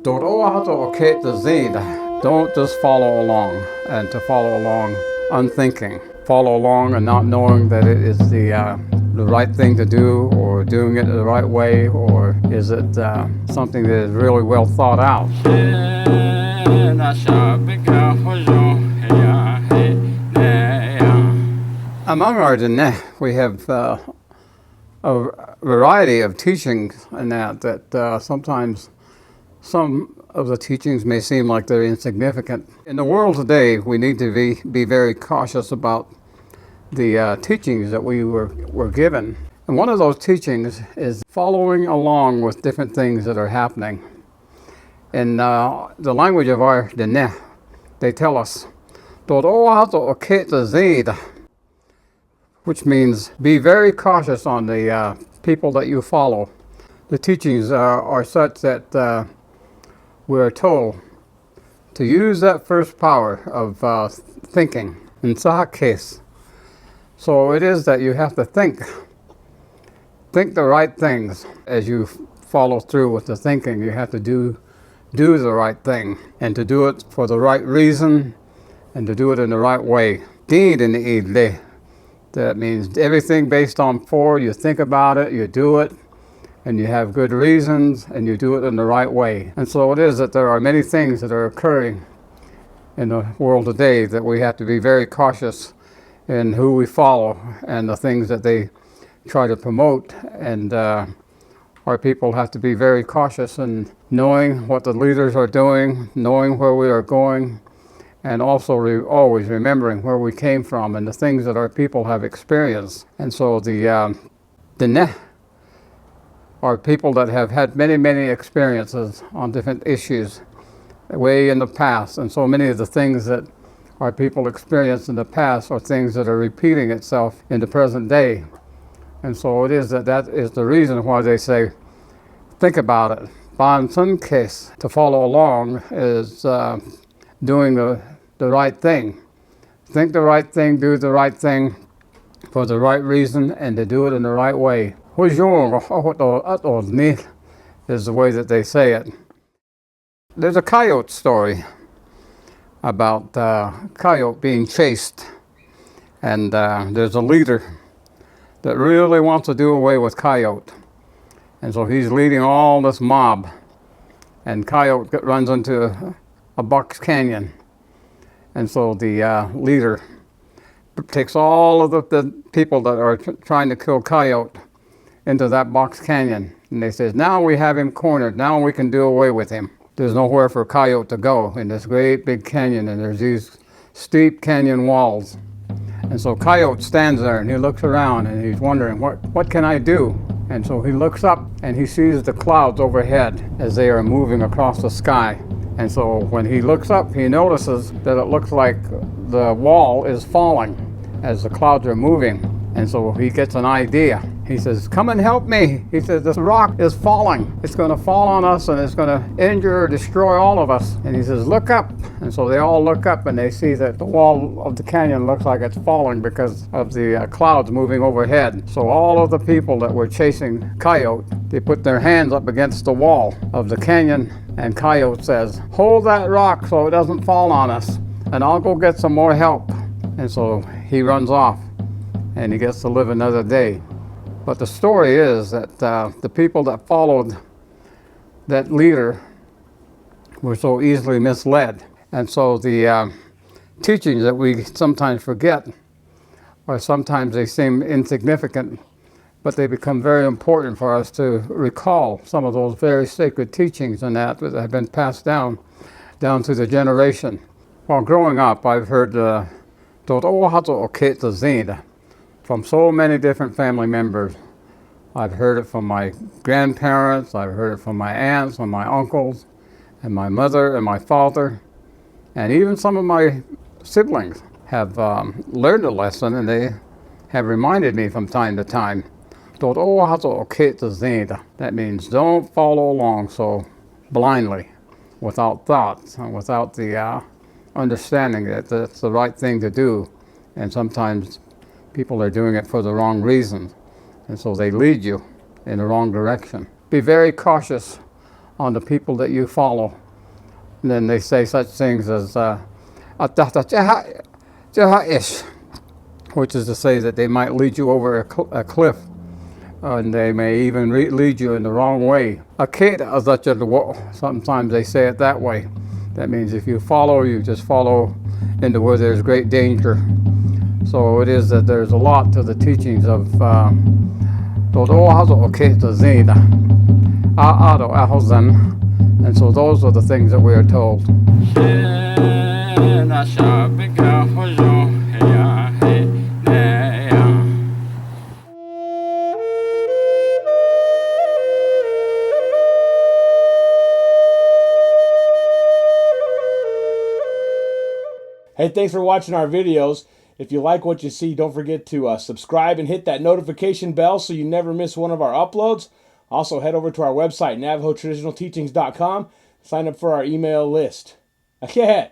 Don't just follow along, and to follow along unthinking. Follow along and not knowing that it is the right thing to do, or doing it the right way, or is it something that is really well thought out. Among our Diné, we have a variety of teachings, and that sometimes some of the teachings may seem like they're insignificant. In the world today, we need to be very cautious about the teachings that we were given. And one of those teachings is following along with different things that are happening. In the language of our Diné, they tell us, which means be very cautious on the people that you follow. The teachings are such that we're told to use that first power of thinking, in that case. So it is that you have to think the right things. As you follow through with the thinking, you have to do the right thing, and to do it for the right reason, and to do it in the right way. That means everything based on you think about it, you do it, and you have good reasons, and you do it in the right way. And so it is that there are many things that are occurring in the world today that we have to be very cautious in who we follow and the things that they try to promote. And our people have to be very cautious in knowing what the leaders are doing, knowing where we are going, and also always remembering where we came from and the things that our people have experienced. And so the Diné are people that have had many, many experiences on different issues way in the past. And so many of the things that our people experienced in the past are things that are repeating itself in the present day. And so it is that is the reason why they say, think about it. Ban Sun case, to follow along, is doing the right thing. Think the right thing, do the right thing for the right reason, and to do it in the right way. Is the way that they say it. There's a coyote story about coyote being chased, and there's a leader that really wants to do away with coyote, and so he's leading all this mob, and coyote runs into a box canyon, and so the leader takes all of the people that are trying to kill coyote into that box canyon, and they says, now we have him cornered, now we can do away with him. There's nowhere for coyote to go in this great big canyon, and there's these steep canyon walls. And so coyote stands there and he looks around and he's wondering, what can I do? And so he looks up and he sees the clouds overhead as they are moving across the sky. And so when he looks up, he notices that it looks like the wall is falling as the clouds are moving. And so he gets an idea. He says, come and help me. He says, this rock is falling. It's going to fall on us, and it's going to injure or destroy all of us. And he says, look up. And so they all look up, and they see that the wall of the canyon looks like it's falling because of the clouds moving overhead. So all of the people that were chasing coyote, they put their hands up against the wall of the canyon, and coyote says, hold that rock so it doesn't fall on us, and I'll go get some more help. And so he runs off, and he gets to live another day. But the story is that the people that followed that leader were so easily misled. And so the teachings that we sometimes forget, or sometimes they seem insignificant, but they become very important for us to recall some of those very sacred teachings and that have been passed down to the generation. While growing up, I've heard from so many different family members. I've heard it from my grandparents, I've heard it from my aunts and my uncles, and my mother and my father, and even some of my siblings have learned a lesson, and they have reminded me from time to time. That means don't follow along so blindly, without thought, and without the understanding that that's the right thing to do. And sometimes people are doing it for the wrong reasons, and so they lead you in the wrong direction. Be very cautious on the people that you follow. And then they say such things as ish, which is to say that they might lead you over a cliff, and they may even lead you in the wrong way. Sometimes they say it that way. That means if you follow, you just follow into where there's great danger. So it is that there's a lot to the teachings of and so those are the things that we are told. Hey, thanks for watching our videos. If you like what you see, don't forget to subscribe and hit that notification bell so you never miss one of our uploads. Also, head over to our website, NavajoTraditionalTeachings.com. Sign up for our email list. Okay.